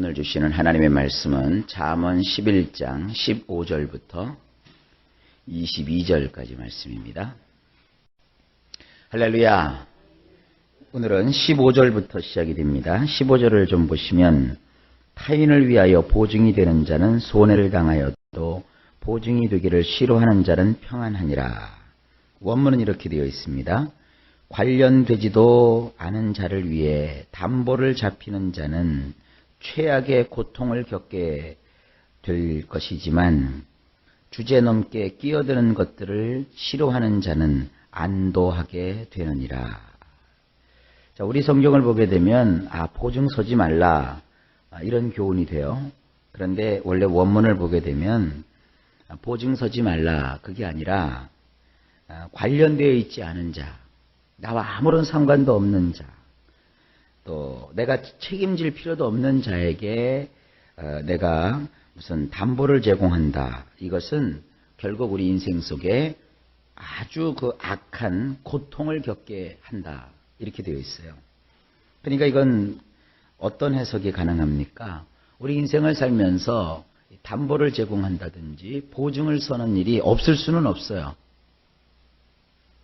오늘 주시는 하나님의 말씀은 잠언 11장 15절부터 22절까지 말씀입니다. 할렐루야. 오늘은 15절부터 시작이 됩니다. 15절을 좀 보시면 타인을 위하여 보증이 되는 자는 손해를 당하여도 보증이 되기를 싫어하는 자는 평안하니라. 원문은 이렇게 되어 있습니다. 관련되지도 않은 자를 위해 담보를 잡히는 자는 최악의 고통을 겪게 될 것이지만 주제넘게 끼어드는 것들을 싫어하는 자는 안도하게 되느니라. 자, 우리 성경을 보게 되면 보증 서지 말라 이런 교훈이 돼요. 그런데 원래 원문을 보게 되면 보증 서지 말라 그게 아니라 관련되어 있지 않은 자, 나와 아무런 상관도 없는 자, 또 내가 책임질 필요도 없는 자에게 내가 무슨 담보를 제공한다. 이것은 결국 우리 인생 속에 아주 그 악한 고통을 겪게 한다. 이렇게 되어 있어요. 그러니까 이건 어떤 해석이 가능합니까? 우리 인생을 살면서 담보를 제공한다든지 보증을 서는 일이 없을 수는 없어요.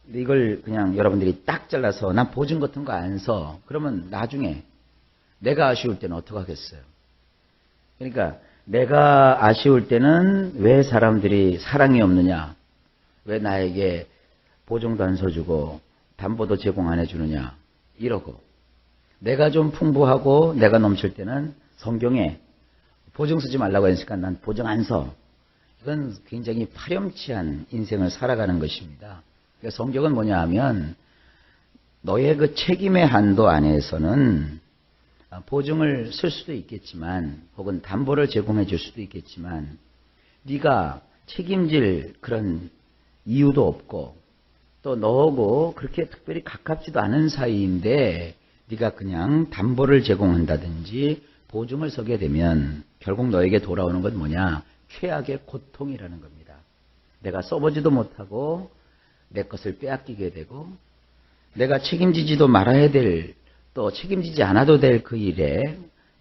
근데 이걸 그냥 여러분들이 딱 잘라서 난 보증 같은 거 안 서. 그러면 나중에 내가 아쉬울 때는 어떡하겠어요? 그러니까 내가 아쉬울 때는 왜 사람들이 사랑이 없느냐? 왜 나에게 보증도 안 서주고 담보도 제공 안 해주느냐? 이러고 내가 좀 풍부하고 내가 넘칠 때는 성경에 보증 쓰지 말라고 했으니까 난 보증 안 서. 이건 굉장히 파렴치한 인생을 살아가는 것입니다. 성경은 뭐냐 하면 너의 그 책임의 한도 안에서는 보증을 쓸 수도 있겠지만 혹은 담보를 제공해 줄 수도 있겠지만 네가 책임질 그런 이유도 없고 또 너하고 그렇게 특별히 가깝지도 않은 사이인데 네가 그냥 담보를 제공한다든지 보증을 서게 되면 결국 너에게 돌아오는 건 뭐냐? 최악의 고통이라는 겁니다. 내가 써보지도 못하고 내 것을 빼앗기게 되고 내가 책임지지도 말아야 될 또 책임지지 않아도 될 그 일에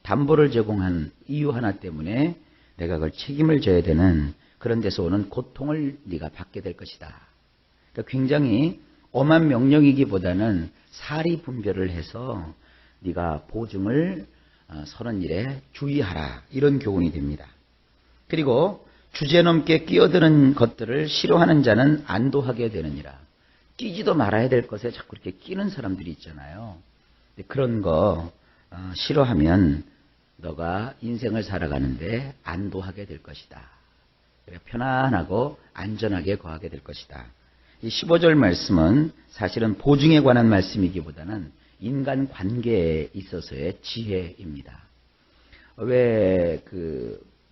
담보를 제공한 이유 하나 때문에 내가 그걸 책임을 져야 되는 그런 데서 오는 고통을 네가 받게 될 것이다. 그러니까 굉장히 엄한 명령이기보다는 사리 분별을 해서 네가 보증을 서는 일에 주의하라 이런 교훈이 됩니다. 그리고 주제넘게 끼어드는 것들을 싫어하는 자는 안도하게 되느니라. 끼지도 말아야 될 것에 자꾸 이렇게 끼는 사람들이 있잖아요. 그런 거 싫어하면 너가 인생을 살아가는데 안도하게 될 것이다. 편안하고 안전하게 거하게 될 것이다. 이 15절 말씀은 사실은 보증에 관한 말씀이기보다는 인간 관계에 있어서의 지혜입니다. 왜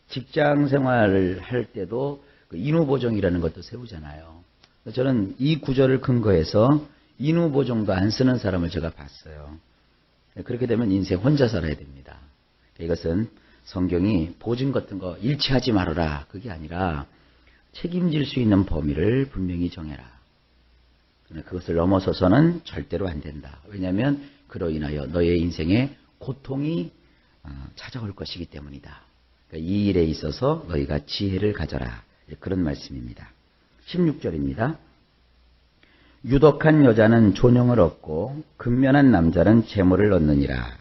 직장 생활을 할 때도 인후보정이라는 것도 세우잖아요. 저는 이 구절을 근거해서 인후보정도 안 쓰는 사람을 제가 봤어요. 그렇게 되면 인생 혼자 살아야 됩니다. 이것은 성경이 보증 같은 거 일치하지 말아라. 그게 아니라 책임질 수 있는 범위를 분명히 정해라. 그것을 넘어서서는 절대로 안 된다. 왜냐하면 그로 인하여 너의 인생에 고통이 찾아올 것이기 때문이다. 그러니까 이 일에 있어서 너희가 지혜를 가져라. 그런 말씀입니다. 16절입니다. 유덕한 여자는 존영을 얻고 근면한 남자는 재물을 얻느니라.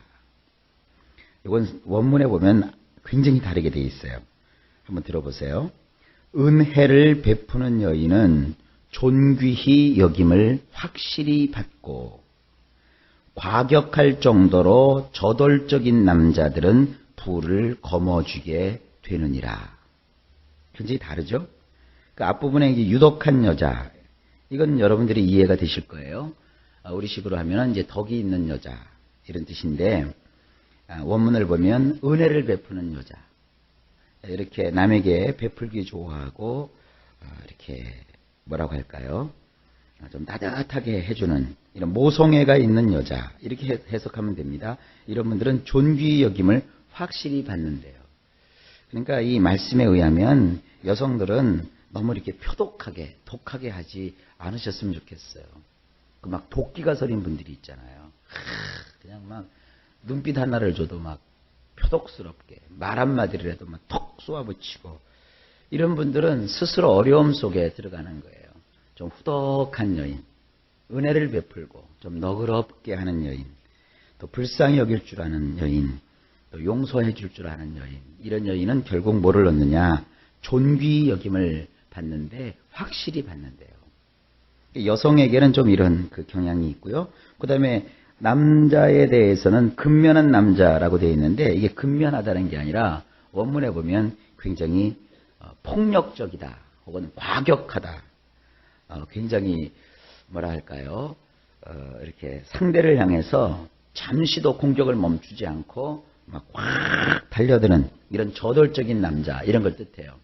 이건 원문에 보면 굉장히 다르게 되어 있어요. 한번 들어보세요. 은혜를 베푸는 여인은 존귀히 여김을 확실히 받고 과격할 정도로 저돌적인 남자들은 부를 거머쥐게 되느니라. 굉장히 다르죠? 그 앞부분에 유독한 여자, 이건 여러분들이 이해가 되실 거예요. 우리식으로 하면 이제 덕이 있는 여자 이런 뜻인데 원문을 보면 은혜를 베푸는 여자, 이렇게 남에게 베풀기 좋아하고 이렇게 뭐라고 할까요? 좀 따뜻하게 해주는 이런 모성애가 있는 여자 이렇게 해석하면 됩니다. 이런 분들은 존귀 여김을 확실히 받는데요. 그러니까 이 말씀에 의하면 여성들은 너무 이렇게 표독하게 독하게 하지 않으셨으면 좋겠어요. 그 막 도끼가 서린 분들이 있잖아요. 그냥 막 눈빛 하나를 줘도 막 표독스럽게 말 한마디라도 막 톡 쏘아붙이고 이런 분들은 스스로 어려움 속에 들어가는 거예요. 좀 후덕한 여인, 은혜를 베풀고 좀 너그럽게 하는 여인, 또 불쌍히 여길 줄 아는 여인, 또 용서해 줄 줄 아는 여인, 이런 여인은 결국 뭐를 얻느냐? 존귀 여김을 받는데 확실히 받는데요. 여성에게는 좀 이런 그 경향이 있고요. 그 다음에 남자에 대해서는 근면한 남자라고 되어 있는데 이게 근면하다는 게 아니라 원문에 보면 굉장히 폭력적이다 혹은 과격하다, 굉장히 뭐라 할까요? 이렇게 상대를 향해서 잠시도 공격을 멈추지 않고 막 확 달려드는 이런 저돌적인 남자, 이런 걸 뜻해요.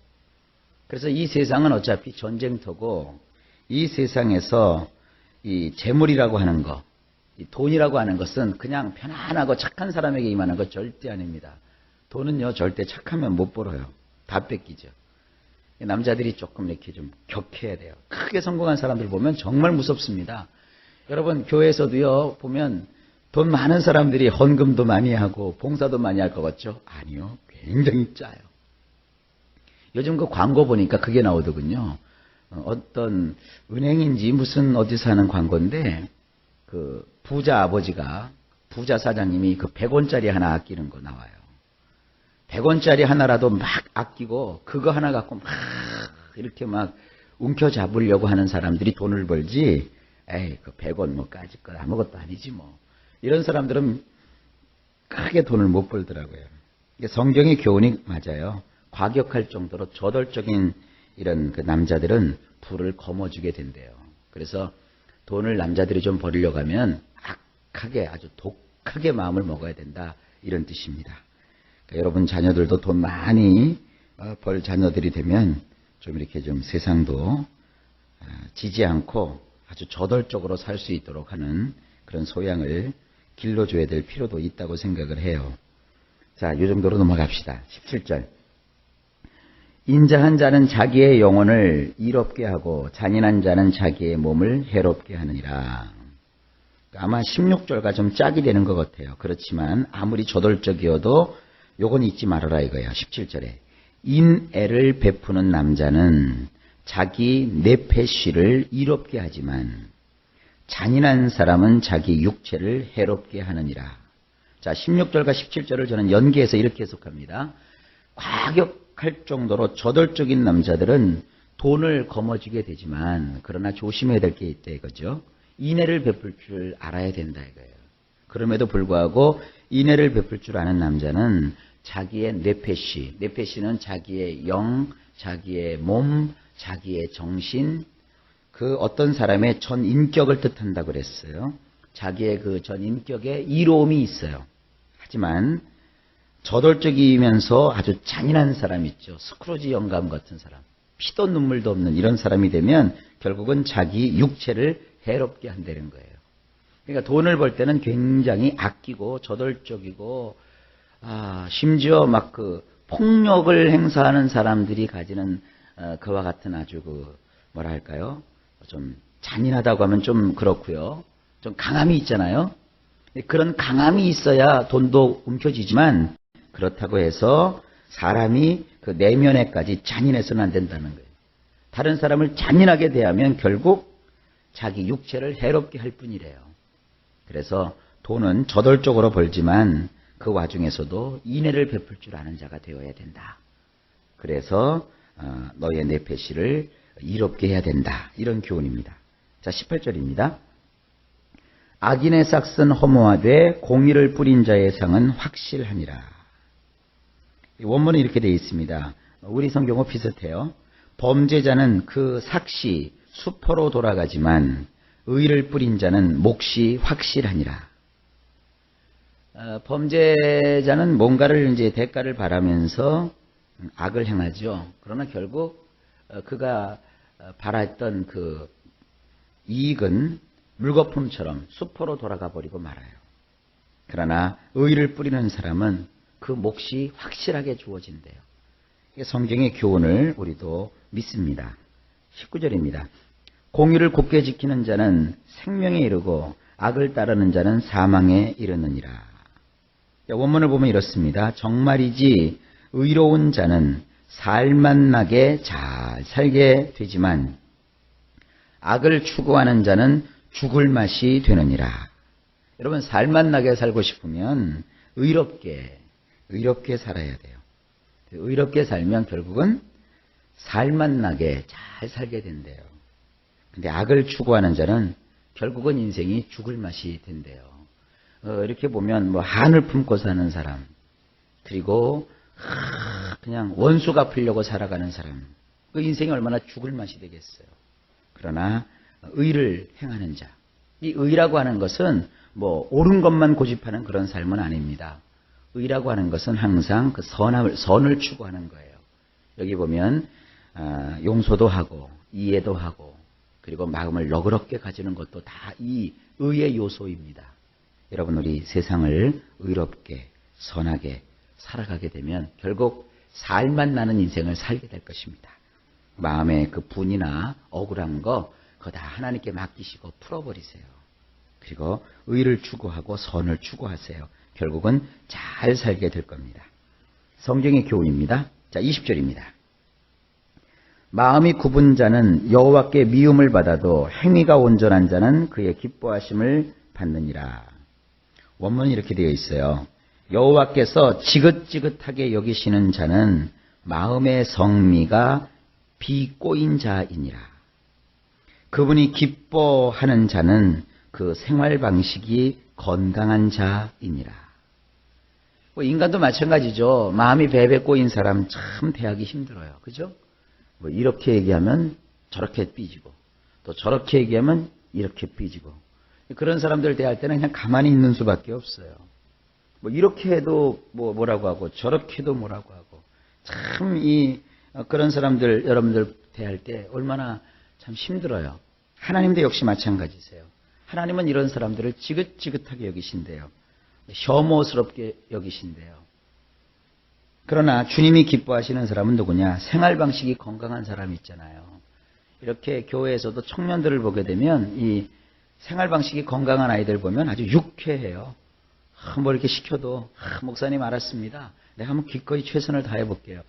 그래서 이 세상은 어차피 전쟁터고 이 세상에서 이 재물이라고 하는 거, 이 돈이라고 하는 것은 그냥 편안하고 착한 사람에게 임하는 것 절대 아닙니다. 돈은요 절대 착하면 못 벌어요. 다 뺏기죠. 남자들이 조금 이렇게 좀 격해야 돼요. 크게 성공한 사람들 보면 정말 무섭습니다. 여러분 교회에서도요 보면 돈 많은 사람들이 헌금도 많이 하고 봉사도 많이 할 것 같죠? 아니요. 굉장히 짜요. 요즘 그 광고 보니까 그게 나오더군요. 어떤 은행인지 무슨 어디서 하는 광고인데 그 부자 아버지가, 부자 사장님이 그 100원짜리 하나 아끼는 거 나와요. 100원짜리 하나라도 막 아끼고 그거 하나 갖고 막 이렇게 막 움켜잡으려고 하는 사람들이 돈을 벌지, 에이 그 100원 뭐 까짓 거 아무것도 아니지 뭐, 이런 사람들은 크게 돈을 못 벌더라고요. 이게 성경의 교훈이 맞아요. 과격할 정도로 저돌적인 이런 그 남자들은 불을 거머쥐게 된대요. 그래서 돈을 남자들이 좀 벌이려고 하면 악하게, 아주 독하게 마음을 먹어야 된다, 이런 뜻입니다. 그러니까 여러분 자녀들도 돈 많이 벌 자녀들이 되면 좀 이렇게 좀 세상도 지지 않고 아주 저돌적으로 살 수 있도록 하는 그런 소양을 길러줘야 될 필요도 있다고 생각을 해요. 자, 이 정도로 넘어갑시다. 17절. 인자한 자는 자기의 영혼을 이롭게 하고 잔인한 자는 자기의 몸을 해롭게 하느니라. 아마 16절과 좀 짝이 되는 것 같아요. 그렇지만 아무리 저돌적이어도 요건 잊지 말아라 이거야. 17절에 인애를 베푸는 남자는 자기 내패시를 이롭게 하지만 잔인한 사람은 자기 육체를 해롭게 하느니라. 자, 16절과 17절을 저는 연계해서 이렇게 해석합니다. 과격할 정도로 저돌적인 남자들은 돈을 거머쥐게 되지만 그러나 조심해야 될 게 있다 이거죠. 인애를 베풀 줄 알아야 된다 이거예요. 그럼에도 불구하고 인애를 베풀 줄 아는 남자는 자기의 뇌패시, 뇌패시는 자기의 영, 자기의 몸, 자기의 정신, 그 어떤 사람의 전 인격을 뜻한다고 그랬어요. 자기의 그 전 인격에 이로움이 있어요. 하지만 저돌적이면서 아주 잔인한 사람 있죠. 스크루지 영감 같은 사람, 피도 눈물도 없는 이런 사람이 되면 결국은 자기 육체를 해롭게 한다는 거예요. 그러니까 돈을 벌 때는 굉장히 아끼고 저돌적이고, 심지어 막 그 폭력을 행사하는 사람들이 가지는 그와 같은 아주 그 뭐라 할까요? 좀 잔인하다고 하면 좀 그렇고요. 좀 강함이 있잖아요. 그런 강함이 있어야 돈도 움켜쥐지만 그렇다고 해서 사람이 그 내면에까지 잔인해서는 안 된다는 거예요. 다른 사람을 잔인하게 대하면 결국 자기 육체를 해롭게 할 뿐이래요. 그래서 돈은 저돌적으로 벌지만 그 와중에서도 인애를 베풀 줄 아는 자가 되어야 된다. 그래서 너의 내패시를 이롭게 해야 된다. 이런 교훈입니다. 자, 18절입니다. 악인의 싹은 허무하되 공의를 뿌린 자의 상은 확실하니라. 원문은 이렇게 되어 있습니다. 우리 성경과 비슷해요. 범죄자는 그 삭시 수포로 돌아가지만 의를 뿌린 자는 몫이 확실하니라. 범죄자는 뭔가를 이제 대가를 바라면서 악을 행하죠. 그러나 결국 그가 바랐던 그 이익은 물거품처럼 수포로 돌아가 버리고 말아요. 그러나 의를 뿌리는 사람은 그 몫이 확실하게 주어진대요. 이게 성경의 교훈을 우리도 믿습니다. 19절입니다. 공의를 굳게 지키는 자는 생명에 이르고 악을 따르는 자는 사망에 이르느니라. 원문을 보면 이렇습니다. 정말이지 의로운 자는 살만 나게 잘 살게 되지만 악을 추구하는 자는 죽을 맛이 되느니라. 여러분, 살만 나게 살고 싶으면 의롭게 살아야 돼요. 의롭게 살면 결국은 살만 나게 잘 살게 된대요. 근데 악을 추구하는 자는 결국은 인생이 죽을 맛이 된대요. 이렇게 보면 뭐 한을 품고 사는 사람, 그리고 그냥 원수 갚으려고 살아가는 사람, 그 인생이 얼마나 죽을 맛이 되겠어요. 그러나 의를 행하는 자, 이 의라고 하는 것은 뭐 옳은 것만 고집하는 그런 삶은 아닙니다. 의라고 하는 것은 항상 그 선을 추구하는 거예요. 여기 보면 용서도 하고 이해도 하고 그리고 마음을 너그럽게 가지는 것도 다 이 의의 요소입니다. 여러분, 우리 세상을 의롭게 선하게 살아가게 되면 결국 살만 나는 인생을 살게 될 것입니다. 마음의 그 분이나 억울한 거 그거 다 하나님께 맡기시고 풀어버리세요. 그리고 의를 추구하고 선을 추구하세요. 결국은 잘 살게 될 겁니다. 성경의 교훈입니다. 자, 20절입니다. 마음이 굽은 자는 여호와께 미움을 받아도 행위가 온전한 자는 그의 기뻐하심을 받느니라. 원문이 이렇게 되어 있어요. 여호와께서 지긋지긋하게 여기시는 자는 마음의 성미가 비꼬인 자이니라. 그분이 기뻐하는 자는 그 생활 방식이 건강한 자이니라. 인간도 마찬가지죠. 마음이 베베 꼬인 사람 참 대하기 힘들어요. 그죠? 뭐 이렇게 얘기하면 저렇게 삐지고 또 저렇게 얘기하면 이렇게 삐지고 그런 사람들 대할 때는 그냥 가만히 있는 수밖에 없어요. 뭐 이렇게 해도 뭐라고 하고 저렇게 해도 뭐라고 하고 참 그런 사람들 여러분들 대할 때 얼마나 참 힘들어요. 하나님도 역시 마찬가지세요. 하나님은 이런 사람들을 지긋지긋하게 여기신대요. 혐오스럽게 여기신대요. 그러나 주님이 기뻐하시는 사람은 누구냐? 생활 방식이 건강한 사람이 있잖아요. 이렇게 교회에서도 청년들을 보게 되면 이 생활 방식이 건강한 아이들 보면 아주 유쾌해요. 뭐 이렇게 시켜도 목사님 알았습니다. 내가 한번 기꺼이 최선을 다해 볼게요.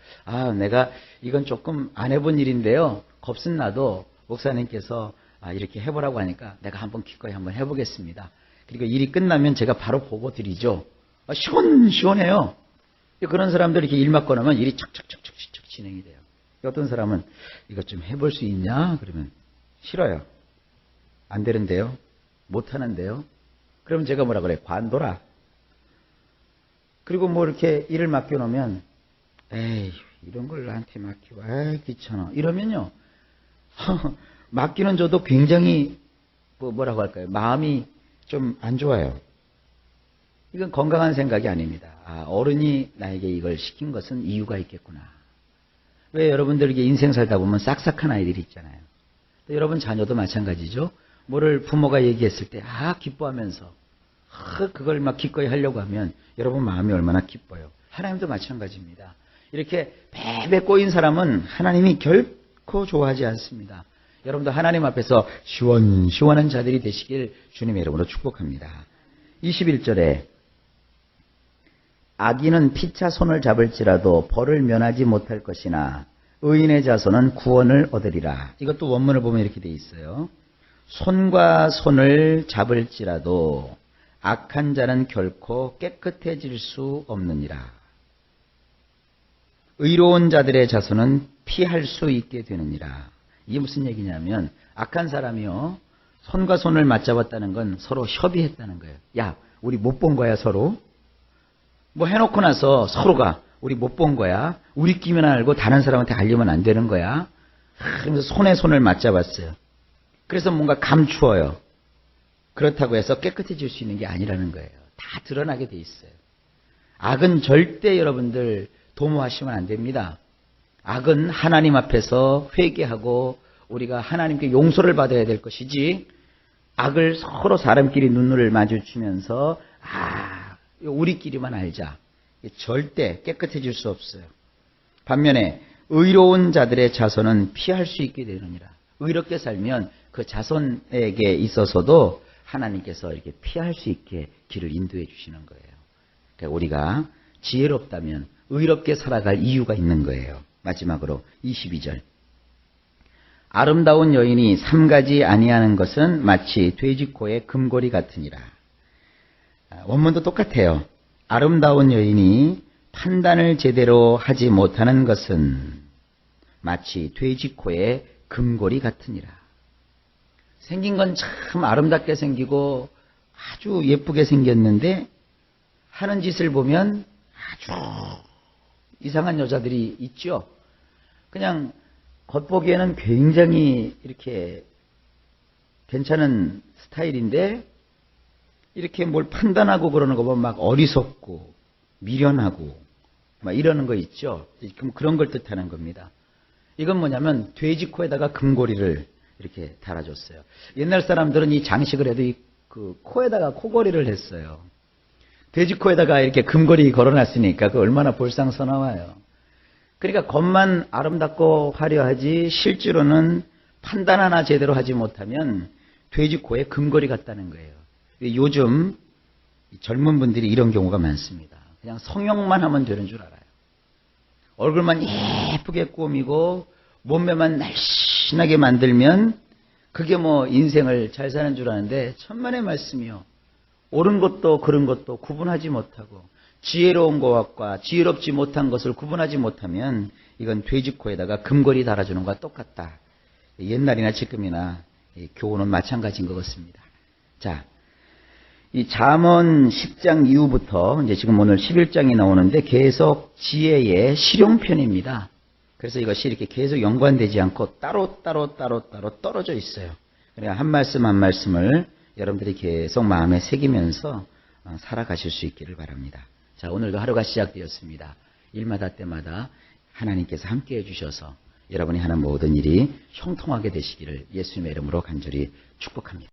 내가 이건 조금 안 해본 일인데요. 겁은 나도 목사님께서 이렇게 해보라고 하니까 내가 한번 기꺼이 한번 해보겠습니다. 그리고 일이 끝나면 제가 바로 보고 드리죠. 시원해요. 그런 사람들이 이렇게 일 맡고 나면 일이 척척척척 진행이 돼요. 어떤 사람은 이것 좀 해볼 수 있냐? 그러면 싫어요. 안 되는데요. 못 하는데요. 그럼 제가 뭐라 그래요? 관둬라. 그리고 뭐 이렇게 일을 맡겨놓으면 에이 이런 걸 나한테 맡기고 에이 귀찮아 이러면요. 맡기는 저도 굉장히 뭐라고 할까요? 마음이 좀 안 좋아요. 이건 건강한 생각이 아닙니다. 어른이 나에게 이걸 시킨 것은 이유가 있겠구나. 왜 여러분들에게 인생 살다 보면 싹싹한 아이들이 있잖아요. 또 여러분 자녀도 마찬가지죠. 뭐를 부모가 얘기했을 때 기뻐하면서 그걸 막 기꺼이 하려고 하면 여러분 마음이 얼마나 기뻐요. 하나님도 마찬가지입니다. 이렇게 베베 꼬인 사람은 하나님이 결코 좋아하지 않습니다. 여러분도 하나님 앞에서 시원시원한 자들이 되시길 주님의 이름으로 축복합니다. 21절에 악인은 피차 손을 잡을지라도 벌을 면하지 못할 것이나 의인의 자손은 구원을 얻으리라. 이것도 원문을 보면 이렇게 되어 있어요. 손과 손을 잡을지라도 악한 자는 결코 깨끗해질 수 없느니라. 의로운 자들의 자손은 피할 수 있게 되느니라. 이게 무슨 얘기냐면 악한 사람이요. 손과 손을 맞잡았다는 건 서로 협의했다는 거예요. 야, 우리 못 본 거야 서로. 뭐 해놓고 나서 서로가 우리 못 본 거야. 우리끼리만 알고 다른 사람한테 알리면 안 되는 거야. 그러면서 손에 손을 맞잡았어요. 그래서 뭔가 감추어요. 그렇다고 해서 깨끗해질 수 있는 게 아니라는 거예요. 다 드러나게 돼 있어요. 악은 절대 여러분들 도모하시면 안 됩니다. 악은 하나님 앞에서 회개하고 우리가 하나님께 용서를 받아야 될 것이지 악을 서로 사람끼리 눈을 마주치면서 우리끼리만 알자. 절대 깨끗해질 수 없어요. 반면에 의로운 자들의 자손은 피할 수 있게 되느니라. 의롭게 살면 그 자손에게 있어서도 하나님께서 이렇게 피할 수 있게 길을 인도해 주시는 거예요. 그러니까 우리가 지혜롭다면 의롭게 살아갈 이유가 있는 거예요. 마지막으로 22절. 아름다운 여인이 삼가지 아니하는 것은 마치 돼지코의 금고리 같으니라. 원문도 똑같아요. 아름다운 여인이 판단을 제대로 하지 못하는 것은 마치 돼지코의 금고리 같으니라. 생긴 건 참 아름답게 생기고 아주 예쁘게 생겼는데 하는 짓을 보면 아주 이상한 여자들이 있죠. 그냥 겉보기에는 굉장히 이렇게 괜찮은 스타일인데 이렇게 뭘 판단하고 그러는 거 보면 막 어리석고 미련하고 막 이러는 거 있죠. 그런 걸 뜻하는 겁니다. 이건 뭐냐면 돼지코에다가 금고리를 이렇게 달아줬어요. 옛날 사람들은 이 장식을 해도 그 코에다가 코걸이를 했어요. 돼지코에다가 이렇게 금고리 걸어놨으니까 그 얼마나 볼상사나워요. 그러니까 겉만 아름답고 화려하지 실제로는 판단 하나 제대로 하지 못하면 돼지코에 금고리 같다는 거예요. 요즘 젊은 분들이 이런 경우가 많습니다. 그냥 성형만 하면 되는 줄 알아요. 얼굴만 예쁘게 꾸미고 몸매만 날씬하게 만들면 그게 뭐 인생을 잘 사는 줄 아는데 천만의 말씀이요. 옳은 것도 그른 것도 구분하지 못하고 지혜로운 것과 지혜롭지 못한 것을 구분하지 못하면 이건 돼지코에다가 금고리 달아주는 것과 똑같다. 옛날이나 지금이나 교훈은 마찬가지인 것 같습니다. 자, 이 잠언 10장 이후부터 이제 지금 오늘 11장이 나오는데 계속 지혜의 실용편입니다. 그래서 이것이 이렇게 계속 연관되지 않고 따로 떨어져 있어요. 그러니까 한 말씀 한 말씀을 여러분들이 계속 마음에 새기면서 살아가실 수 있기를 바랍니다. 자, 오늘도 하루가 시작되었습니다. 일마다 때마다 하나님께서 함께해 주셔서 여러분이 하는 모든 일이 형통하게 되시기를 예수님의 이름으로 간절히 축복합니다.